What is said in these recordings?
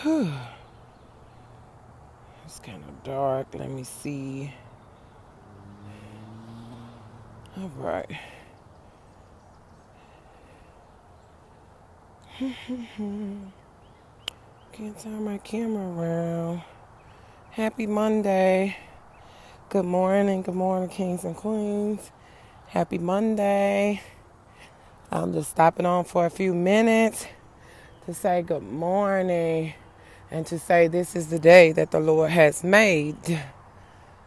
It's kind of dark. Let me see. All right. Can't turn my camera around. Happy Monday. Good morning, kings and queens. Happy Monday. I'm just stopping on for a few minutes to say good morning and to say this is the day that the Lord has made.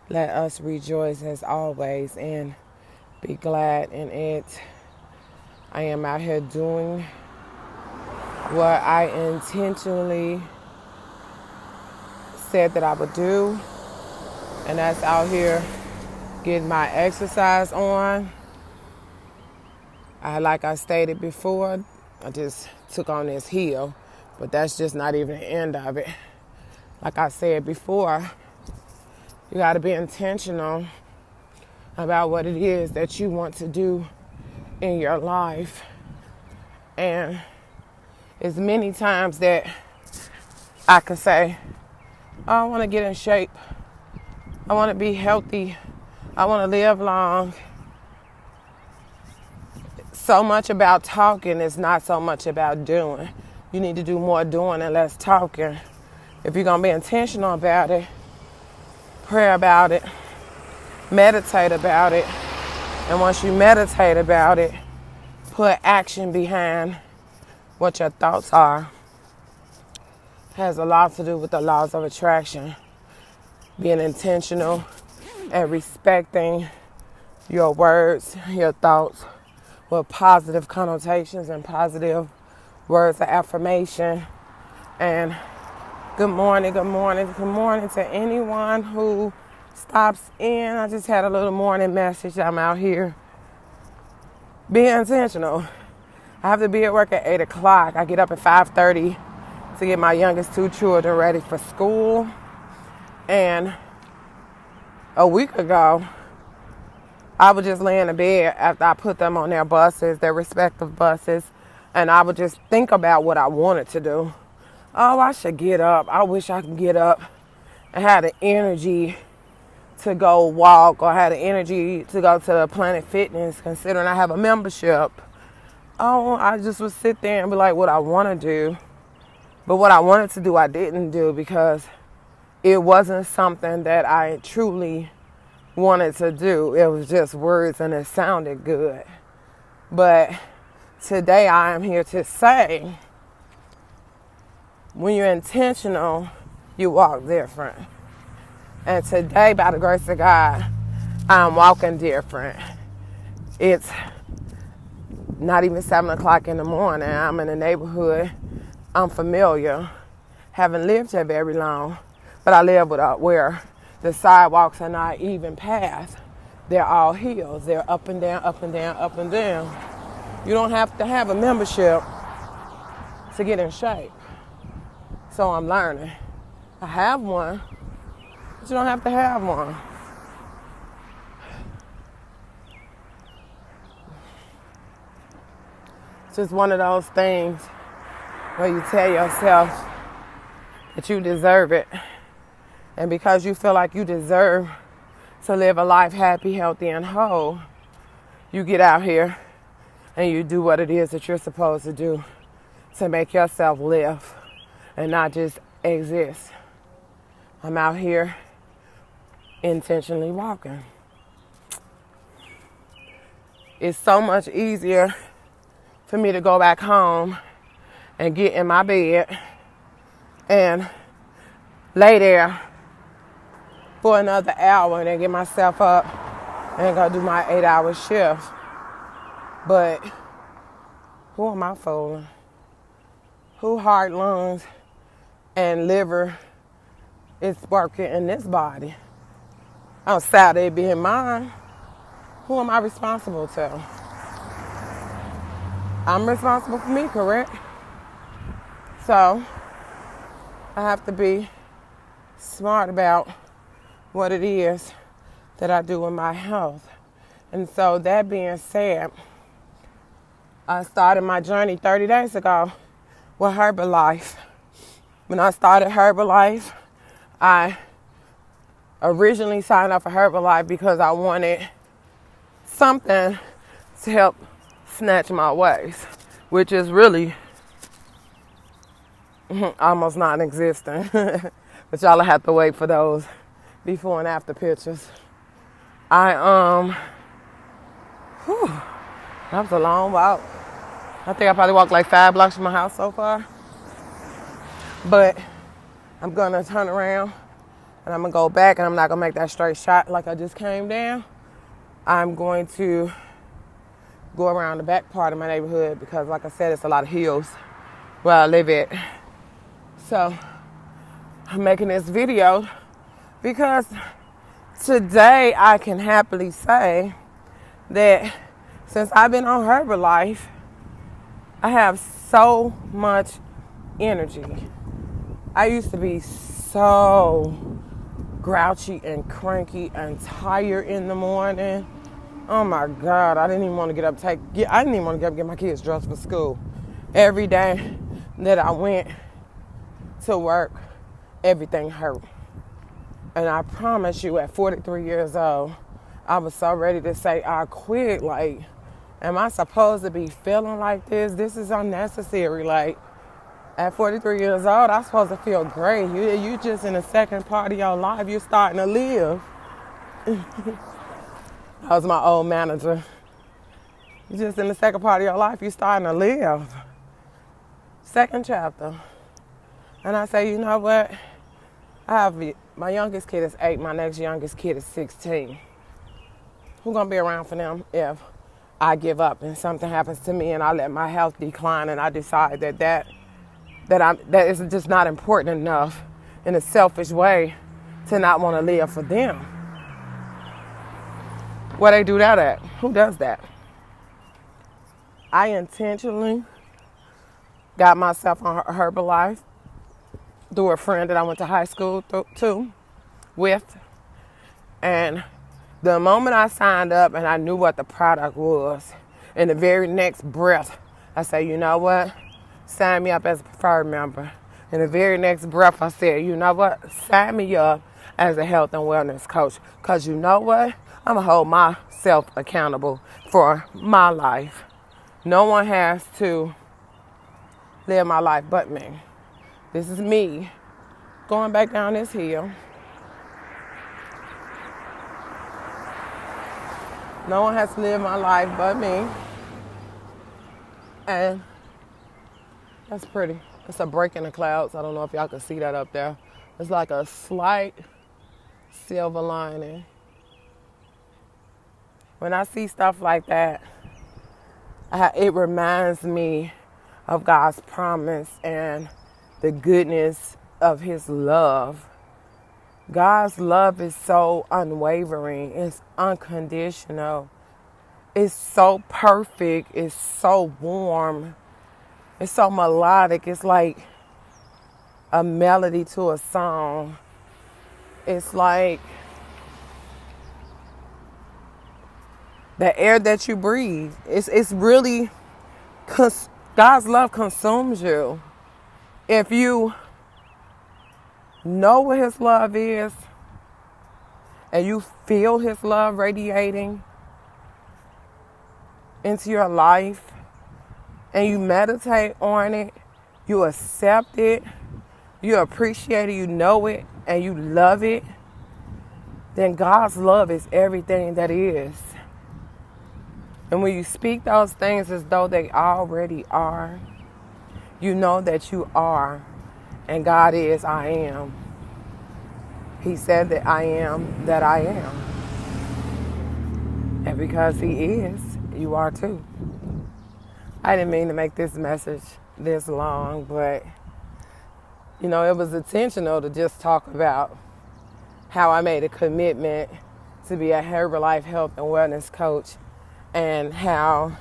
Let us rejoice as always and be glad in it. I am out here doing what I intentionally said that I would do, and that's out here getting my exercise on. Like I stated before, I just took on this hill, but that's just not even the end of it. Like I said before, you got to be intentional about what it is that you want to do in your life. And as many times that I can say, oh, I want to get in shape, I want to be healthy, I want to live long. So much about talking is not so much about doing. You need to do more doing and less talking. If you're going to be intentional about it, pray about it, meditate about it, and once you meditate about it, put action behind what your thoughts are. It has a lot to do with the laws of attraction. Being intentional and respecting your words, your thoughts, with positive connotations and positive words of affirmation. And good morning to anyone who stops in. I just had a little morning message. I'm out here. Be intentional. I have to be at work at 8 o'clock. I get up at 5:30 to get my youngest two children ready for school. And a week ago, I would just lay in the bed after I put them on their buses, their respective buses, and I would just think about what I wanted to do. Oh, I should get up. I wish I could get up and have the energy to go walk or have the energy to go to Planet Fitness, considering I have a membership. Oh, I just would sit there and be like, what I want to do. But what I wanted to do, I didn't do because it wasn't something that I truly wanted to do. It was just words and it sounded good. But today I am here to say, when you're intentional, you walk different. And today, by the grace of God, I'm walking different. It's not even 7 o'clock in the morning. I'm in a neighborhood I'm familiar. Haven't lived here very long, but I live where the sidewalks are not even paths. They're all hills. They're up and down, up and down, up and down. You don't have to have a membership to get in shape. So I'm learning. I have one, but you don't have to have one. It's just one of those things where you tell yourself that you deserve it. And because you feel like you deserve to live a life happy, healthy, and whole, you get out here and you do what it is that you're supposed to do to make yourself live and not just exist. I'm out here intentionally walking. It's so much easier for me to go back home and get in my bed and lay there for another hour and then get myself up and go do my 8-hour shift. But who am I fooling? Who heart, lungs, and liver is working in this body? Outside of it being mine, who am I responsible to? I'm responsible for me, correct? So I have to be smart about what it is that I do with my health. And so that being said, I started my journey 30 days ago with Herbalife. When I started Herbalife, I originally signed up for Herbalife because I wanted something to help snatch my waist, which is really almost non-existent. But y'all have to wait for those before and after pictures. That was a long walk. I think I probably walked like 5 blocks from my house so far. But I'm gonna turn around and I'm gonna go back, and I'm not gonna make that straight shot like I just came down. I'm going to go around the back part of my neighborhood because, like I said, it's a lot of hills where I live at. So I'm making this video because today I can happily say that since I've been on Herbalife, I have so much energy. I used to be so grouchy and cranky and tired in the morning. Oh my God, I didn't even want to get up get my kids dressed for school. Every day that I went to work, everything hurt. And I promise you, at 43 years old, I was so ready to say I quit. Like, am I supposed to be feeling like this? This is unnecessary. Like, at 43 years old, I'm supposed to feel great. You just in the second part of your life, you're starting to live. That was my old manager. You just in the second part of your life, you're starting to live. Second chapter. And I say, you know what? My youngest kid is 8. My next youngest kid is 16. Who's going to be around for them if I give up and something happens to me and I let my health decline and I decide that is just not important enough in a selfish way to not want to live for them? Where they do that at? Who does that? I intentionally got myself on Herbalife through a friend that I went to high school with. And the moment I signed up and I knew what the product was, in the very next breath, I said, you know what? Sign me up as a preferred member. In the very next breath, I said, you know what? Sign me up as a health and wellness coach. Because you know what? I'm going to hold myself accountable for my life. No one has to live my life but me. This is me going back down this hill. No one has to live my life but me. And that's pretty. It's a break in the clouds. I don't know if y'all can see that up there. It's like a slight silver lining. When I see stuff like that, it reminds me of God's promise and the goodness of His love. God's love is so unwavering. It's unconditional. It's so perfect. It's so warm. It's so melodic. It's like a melody to a song. It's like the air that you breathe. It's really, God's love consumes you. If you know what His love is and you feel His love radiating into your life and you meditate on it, you accept it, you appreciate it, you know it, and you love it, then God's love is everything that is. And when you speak those things as though they already are, you know that you are. And God is, I am. He said that I am, that I am. And because He is, you are too. I didn't mean to make this message this long, but, you know, it was intentional to just talk about how I made a commitment to be a Herbalife health and wellness coach and how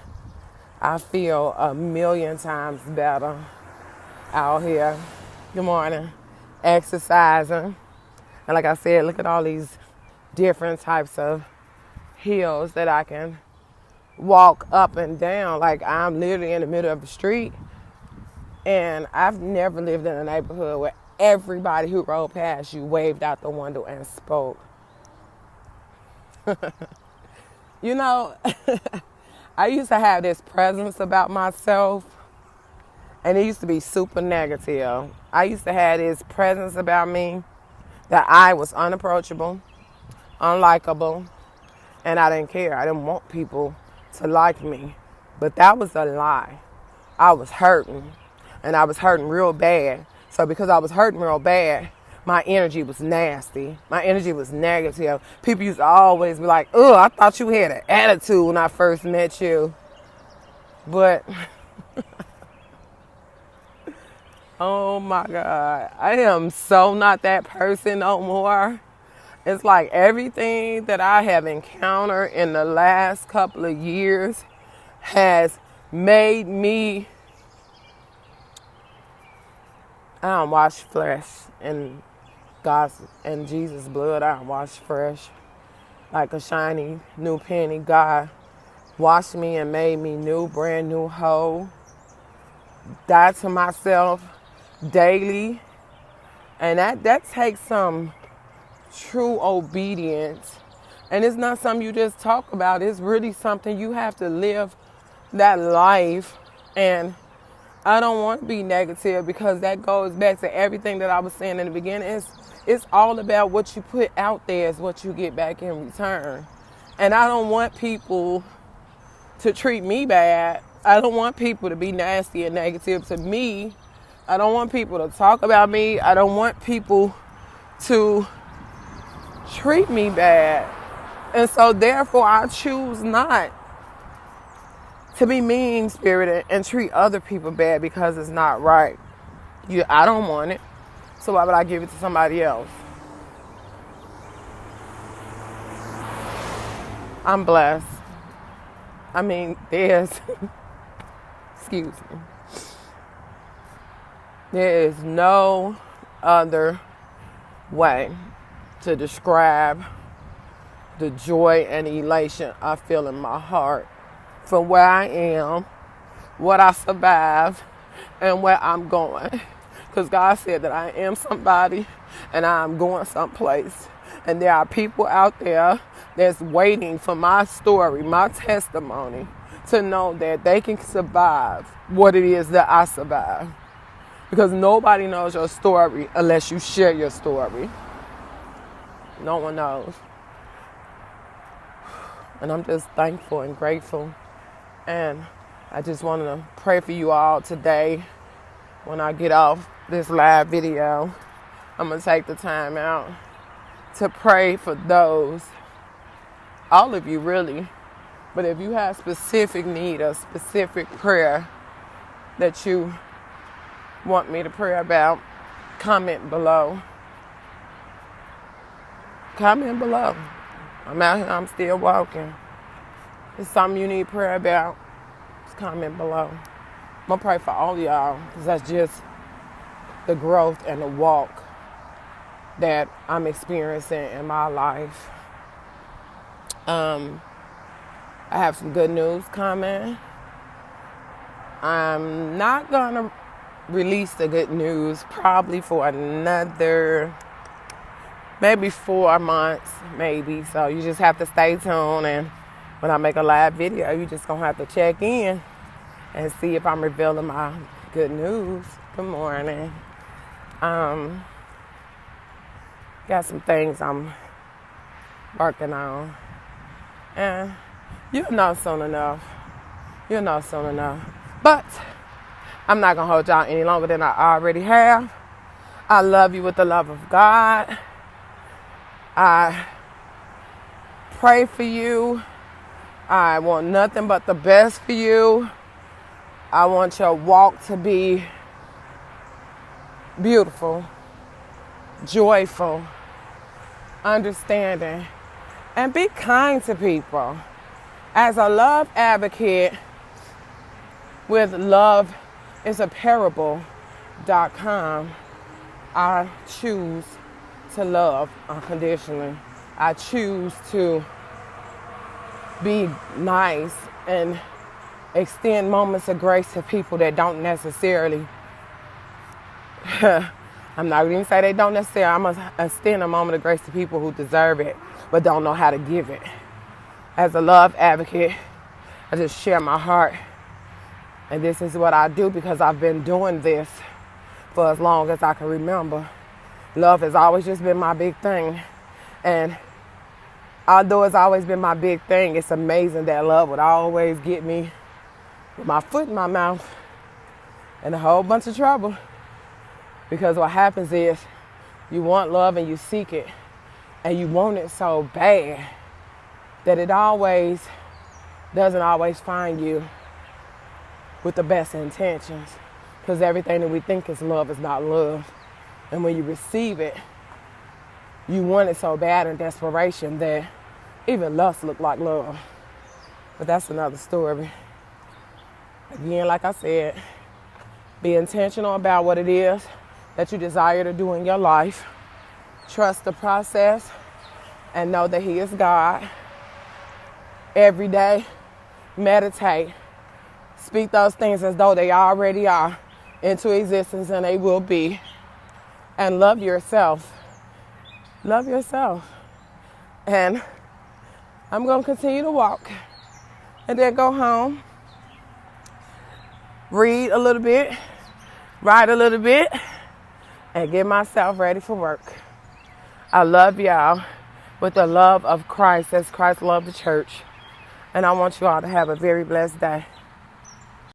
I feel 1,000,000 times better out here. Good morning. Exercising. And like I said, look at all these different types of hills that I can walk up and down. Like I'm literally in the middle of the street And I've never lived in a neighborhood where everybody who rode past you waved out the window and spoke. You know, I used to have this presence about myself, and it used to be super negative. I used to have this presence about me that I was unapproachable, unlikable, and I didn't care. I didn't want people to like me. But that was a lie. I was hurting, and I was hurting real bad. So because I was hurting real bad, my energy was nasty. My energy was negative. People used to always be like, "Oh, I thought you had an attitude when I first met you." But, oh my God, I am so not that person no more. It's like everything that I have encountered in the last couple of years has made me, I don't wash flesh in God's and Jesus' blood. I don't wash fresh like a shiny new penny. God washed me and made me new, brand new, whole. Die to myself daily. And that takes some true obedience. And it's not something you just talk about. It's really something you have to live that life. And I don't want to be negative, because that goes back to everything that I was saying in the beginning. It's all about what you put out there is what you get back in return. And I don't want people to treat me bad. I don't want people to be nasty and negative to me. I don't want people to talk about me. I don't want people to treat me bad. And so therefore I choose not to be mean-spirited and treat other people bad, because it's not right. I don't want it. So why would I give it to somebody else? I'm blessed. I mean, excuse me. There is no other way to describe the joy and elation I feel in my heart for where I am, what I survived, and where I'm going. Because God said that I am somebody and I'm going someplace. And there are people out there that's waiting for my story, my testimony, to know that they can survive what it is that I survived. Because nobody knows your story unless you share your story. No one knows. And I'm just thankful and grateful. And I just want to pray for you all today. When I get off this live video, I'm going to take the time out to pray for those, all of you really. But if you have specific need or specific prayer that you want me to pray about, comment below. Comment below. I'm out here, I'm still walking. If it's something you need prayer about, just comment below. I'm going to pray for all of y'all, because that's just the growth and the walk that I'm experiencing in my life. I have some good news coming. I'm not going to release the good news probably for another maybe 4 months, maybe. So you just have to stay tuned, and when I make a live video, you just gonna have to check in and see if I'm revealing my good news. Good morning. Got some things I'm working on, and you'll know soon enough. You'll know soon enough. But I'm not gonna hold y'all any longer than I already have. I love you with the love of God. I pray for you. I want nothing but the best for you. I want your walk to be beautiful, joyful, understanding, and be kind to people. As a love advocate with loveisapparable.com, I choose to love unconditionally. I choose to be nice and extend moments of grace to people that don't necessarily I'm not going to say they don't necessarily. I'm going to extend a moment of grace to people who deserve it but don't know how to give it. As a love advocate, I just share my heart. And this is what I do because I've been doing this for as long as I can remember. Love has always just been my big thing. And although it's always been my big thing, it's amazing that love would always get me with my foot in my mouth and a whole bunch of trouble. Because what happens is you want love and you seek it. And you want it so bad that it doesn't always find you with the best intentions. Because everything that we think is love is not love. And when you receive it, you want it so bad in desperation that even lust look like love. But that's another story. Again, like I said, be intentional about what it is that you desire to do in your life. Trust the process and know that He is God. Every day, meditate. Speak those things as though they already are into existence and they will be. And love yourself. Love yourself. And I'm going to continue to walk and then go home, read a little bit, write a little bit, and get myself ready for work. I love y'all with the love of Christ as Christ loved the church. And I want you all to have a very blessed day.